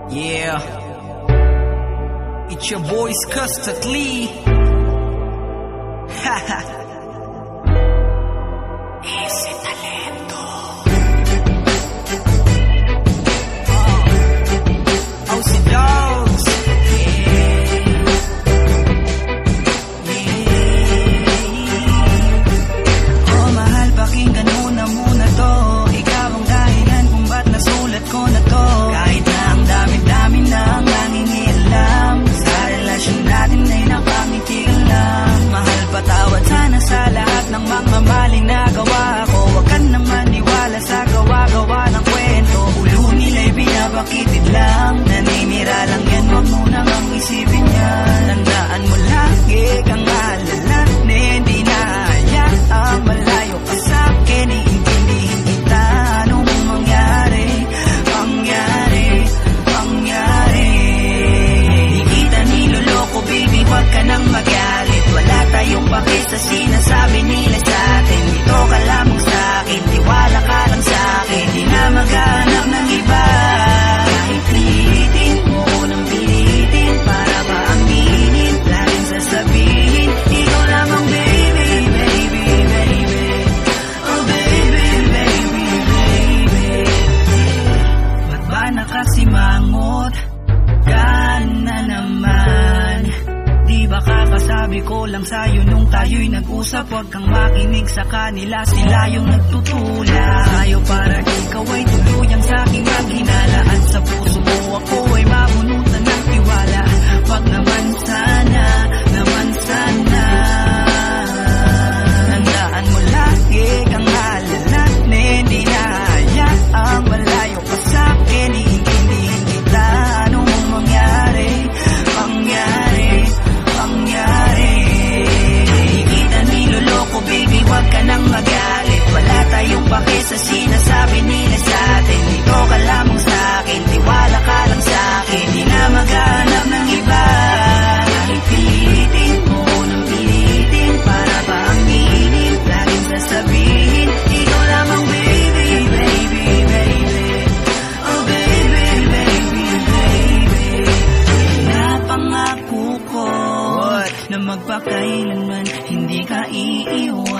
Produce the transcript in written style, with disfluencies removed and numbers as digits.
Yeah, it's your boys Custard Lee. Haha. Easy talento. Oh, si Dogs. Oh, mahal, pakinggan mo na muna to. Ikaw ang dahilan kung ba't nasulat ko na to. Kahit na ang dami-dami na ang nangingialam, sa relasyon natin ay napangiti ka lang. Mahal, patawad sana sa lahat ng mga maling nagawa ko. Huwag ka nang maniwala sa gawa-gawa ng kwento. Ulo nila'y binabakitid lang, naninira lang yan, wag mo nang ang isipin yan. Tandaan mo lagi kang alala, na hindi na hayaang malayo ka sa'kin. Iintindihin kita, anong mangyari. Di kita niloloko, baby, wag ka nang magalit. Wala tayong pake sa sinasabi nila sa'tin. Dito ka lamang sa'kin, tiwala ka lang sa'kin. Di na maghanap ng iba. Kahit pilitin mo ko nang pilitin, para ba aminin, laging sasabihin, ikaw lamang, baby, baby, baby. Oh, baby, baby, baby. Ba't ba nakasimangot ka na naman? Di ba kakasabi ko lang sa'yo nung tayo'y nag-usap? Huwag kang makinig sa kanila, sila yung nagtutula sa'yo para ikaw ay tuluyang sa'king maghinala. At sa puso mo ako ay mabunutan ng tiwala. Wag naman sana, naman sana. Tandaan mo lagi kang alala, na hindi na hayaang malayo ka sa'kin. Iintindihin kita, anong mangyari. Di kita niloloko, baby, wag ka nang magalit. Wala tayong pake sa sinasabi nila sa'tin. Dito ka lamang sa'kin, tiwala ka lang sa'kin. Di na maghanap ng iba. Kahit pilitin mo nang pilitin, para ba aminin, laging sasabihin, ikaw lamang, baby, baby, baby. Oh, baby, baby, baby. Napangako ko na magpakailanman hindi ka iiwan.